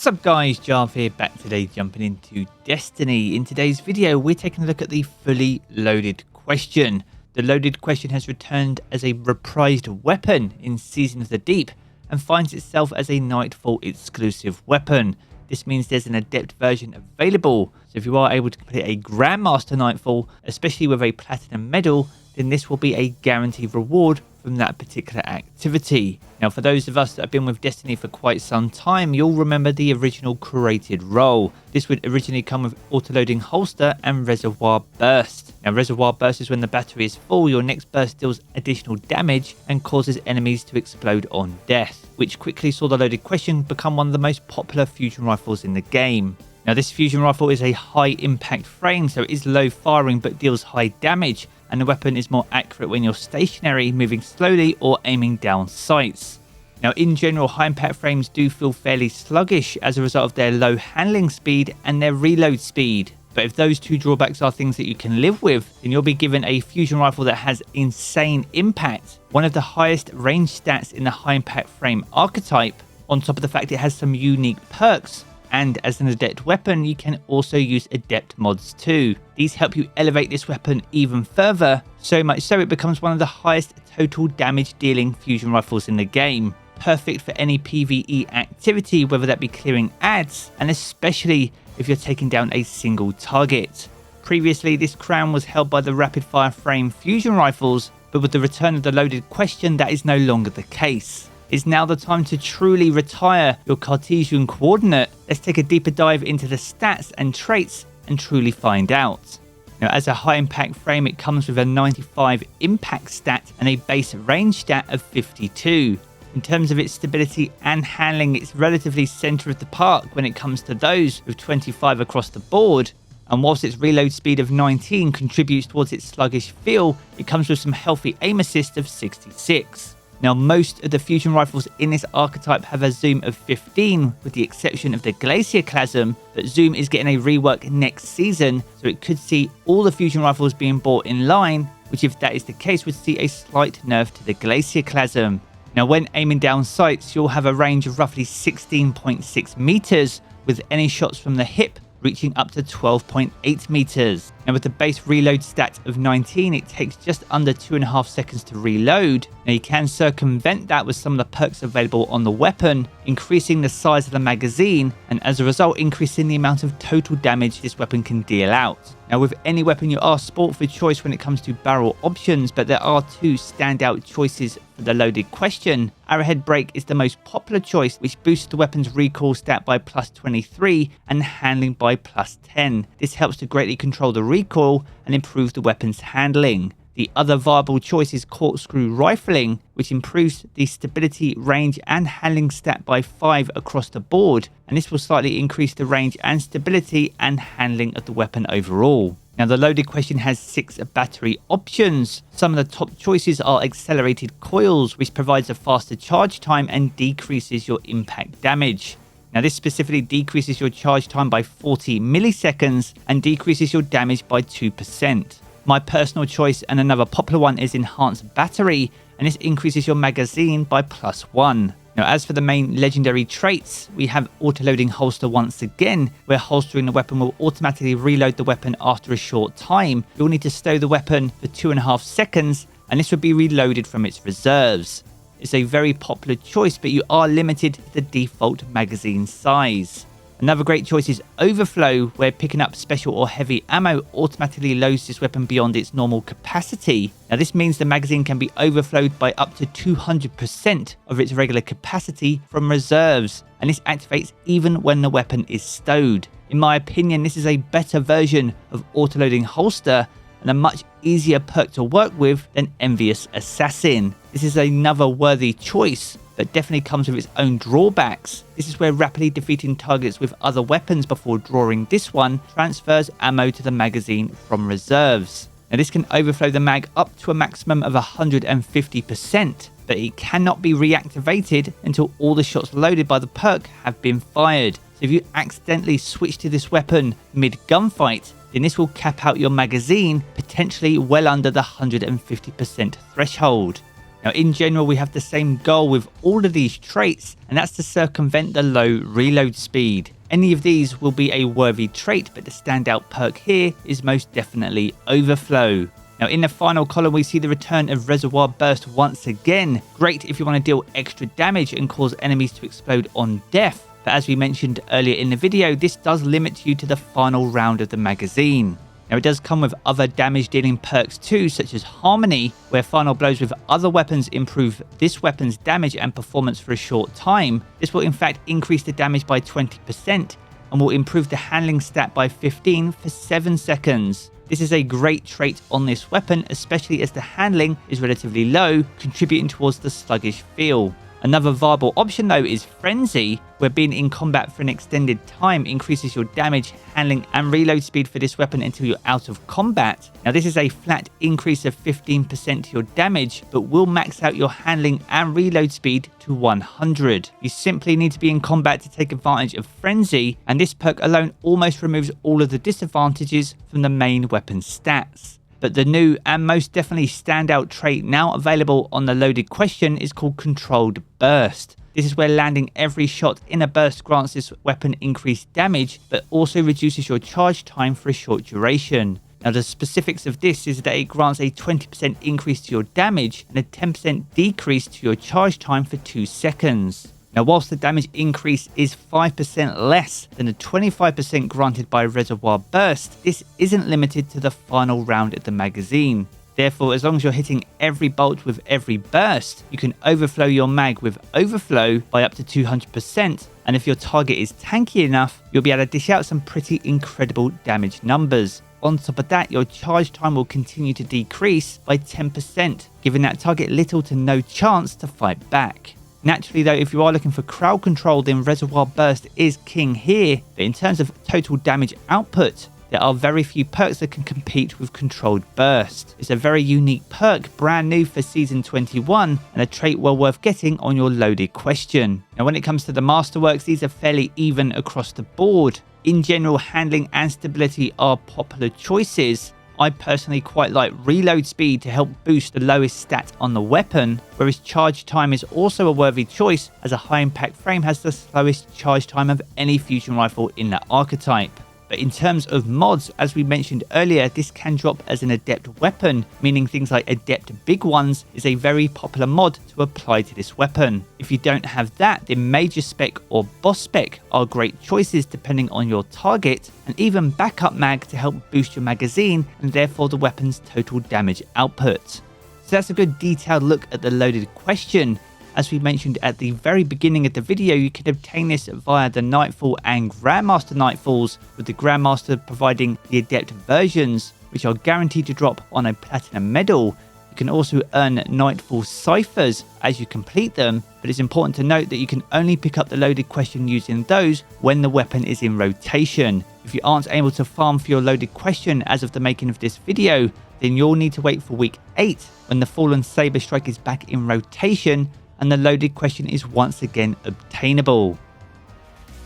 What's up guys, Jarv here, back today jumping into Destiny. In today's video we're taking a look at the fully loaded question. The loaded question has returned as a reprised weapon in Season of the Deep and finds itself as a Nightfall exclusive weapon. This means there's an adept version available, so if you are able to complete a Grandmaster Nightfall, especially with a Platinum medal, then this will be a guaranteed reward from that particular activity. Now for those of us that have been with Destiny for quite some time, you'll remember the original created role. This would originally come with auto-loading holster and reservoir burst. Now reservoir burst is when the battery is full, your next burst deals additional damage and causes enemies to explode on death, which quickly saw the loaded question become one of the most popular fusion rifles in the game. Now this fusion rifle is a high impact frame, so it is low firing but deals high damage, and the weapon is more accurate when you're stationary, moving slowly or aiming down sights. Now in general, high impact frames do feel fairly sluggish as a result of their low handling speed and their reload speed. But if those two drawbacks are things that you can live with, then you'll be given a fusion rifle that has insane impact, one of the highest range stats in the high impact frame archetype, on top of the fact it has some unique perks. And as an adept weapon, you can also use adept mods too. These help you elevate this weapon even further, so much so it becomes one of the highest total damage dealing fusion rifles in the game. Perfect for any PvE activity, whether that be clearing ads, and especially if you're taking down a single target. Previously, this crown was held by the rapid fire frame fusion rifles, but with the return of the loaded question, that is no longer the case. It's now the time to truly retire your Cartesian coordinate. Let's take a deeper dive into the stats and traits and truly find out. Now, as a high impact frame, it comes with a 95 impact stat and a base range stat of 52. In terms of its stability and handling, it's relatively centre of the park when it comes to those, with 25 across the board. And whilst its reload speed of 19 contributes towards its sluggish feel, it comes with some healthy aim assist of 66. Now most of the fusion rifles in this archetype have a zoom of 15, with the exception of the Glacioclasm, but zoom is getting a rework next season, so it could see all the fusion rifles being brought in line, which if that is the case would see a slight nerf to the Glacioclasm. Now when aiming down sights, you'll have a range of roughly 16.6 meters, with any shots from the hip reaching up to 12.8 meters. Now with the base reload stat of 19, it takes just under 2.5 seconds to reload. Now you can circumvent that with some of the perks available on the weapon, increasing the size of the magazine, and as a result increasing the amount of total damage this weapon can deal out. Now with any weapon you are sport for choice when it comes to barrel options, but there are two standout choices for the loaded question. Arrowhead Break is the most popular choice, which boosts the weapon's recoil stat by plus 23 and handling by plus 10. This helps to greatly control the recoil and improve the weapon's handling. The other viable choice is Corkscrew Rifling, which improves the stability, range and handling stat by 5 across the board, and this will slightly increase the range and stability and handling of the weapon overall. Now the loaded question has 6 battery options. Some of the top choices are Accelerated Coils, which provides a faster charge time and decreases your impact damage. Now this specifically decreases your charge time by 40 milliseconds and decreases your damage by 2%. My personal choice and another popular one is Enhanced Battery, and this increases your magazine by plus 1. Now as for the main legendary traits, we have auto-loading holster once again, where holstering the weapon will automatically reload the weapon after a short time. You'll need to stow the weapon for 2.5 seconds, and this will be reloaded from its reserves. It's a very popular choice, but you are limited to the default magazine size. Another great choice is Overflow, where picking up special or heavy ammo automatically loads this weapon beyond its normal capacity. Now this means the magazine can be overflowed by up to 200% of its regular capacity from reserves, and this activates even when the weapon is stowed. In my opinion, this is a better version of auto-loading holster and a much easier perk to work with than Envious Assassin. This is another worthy choice, but definitely comes with its own drawbacks. This is where rapidly defeating targets with other weapons before drawing this one transfers ammo to the magazine from reserves. Now this can overflow the mag up to a maximum of 150%, but it cannot be reactivated until all the shots loaded by the perk have been fired. So if you accidentally switch to this weapon mid-gunfight, then this will cap out your magazine potentially well under the 150% threshold. Now, in general, we have the same goal with all of these traits, and that's to circumvent the low reload speed. Any of these will be a worthy trait, but the standout perk here is most definitely Overflow. Now, in the final column, we see the return of Reservoir Burst once again. Great if you want to deal extra damage and cause enemies to explode on death. But as we mentioned earlier in the video, this does limit you to the final round of the magazine. Now, it does come with other damage dealing perks too, such as Harmony, where final blows with other weapons improve this weapon's damage and performance for a short time. This will in fact increase the damage by 20% and will improve the handling stat by 15 for 7 seconds. This is a great trait on this weapon, especially as the handling is relatively low, contributing towards the sluggish feel. Another viable option though is Frenzy, where being in combat for an extended time increases your damage, handling and reload speed for this weapon until you're out of combat. Now this is a flat increase of 15% to your damage, but will max out your handling and reload speed to 100. You simply need to be in combat to take advantage of Frenzy, and this perk alone almost removes all of the disadvantages from the main weapon stats. But the new and most definitely standout trait now available on the loaded question is called Controlled Burst. This is where landing every shot in a burst grants this weapon increased damage, but also reduces your charge time for a short duration. Now the specifics of this is that it grants a 20% increase to your damage and a 10% decrease to your charge time for 2 seconds. Now, whilst the damage increase is 5% less than the 25% granted by Reservoir Burst, this isn't limited to the final round of the magazine. Therefore, as long as you're hitting every bolt with every burst, you can overflow your mag with Overflow by up to 200%, and if your target is tanky enough, you'll be able to dish out some pretty incredible damage numbers. On top of that, your charge time will continue to decrease by 10%, giving that target little to no chance to fight back. Naturally though, if you are looking for crowd control, then Reservoir Burst is king here, but in terms of total damage output, there are very few perks that can compete with Controlled Burst. It's a very unique perk, brand new for Season 21, and a trait well worth getting on your loaded question. Now when it comes to the Masterworks, these are fairly even across the board. In general, handling and stability are popular choices. I personally quite like reload speed to help boost the lowest stat on the weapon, whereas charge time is also a worthy choice as a high impact frame has the slowest charge time of any fusion rifle in that archetype. But in terms of mods, as we mentioned earlier, this can drop as an adept weapon, meaning things like adept big ones is a very popular mod to apply to this weapon. If you don't have that, then major spec or boss spec are great choices depending on your target, and even backup mag to help boost your magazine and therefore the weapon's total damage output. So that's a good detailed look at the loaded question. As we mentioned at the very beginning of the video, you can obtain this via the Nightfall and Grandmaster Nightfalls, with the Grandmaster providing the Adept versions, which are guaranteed to drop on a Platinum medal. You can also earn Nightfall ciphers as you complete them, but it's important to note that you can only pick up the loaded question using those when the weapon is in rotation. If you aren't able to farm for your loaded question as of the making of this video, then you'll need to wait for week 8 when the Fallen Saber Strike is back in rotation and the loaded question is once again obtainable.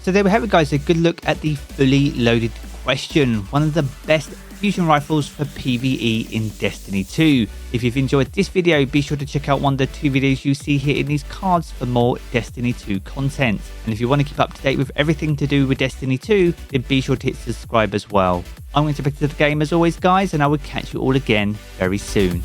So there we have it guys, a good look at the fully loaded question, one of the best fusion rifles for PvE in Destiny 2. If you've enjoyed this video, be sure to check out one of the 2 videos you see here in these cards for more Destiny 2 content. And if you want to keep up to date with everything to do with Destiny 2, then be sure to hit subscribe as well. I'm going to back to the game as always guys, and I will catch you all again very soon.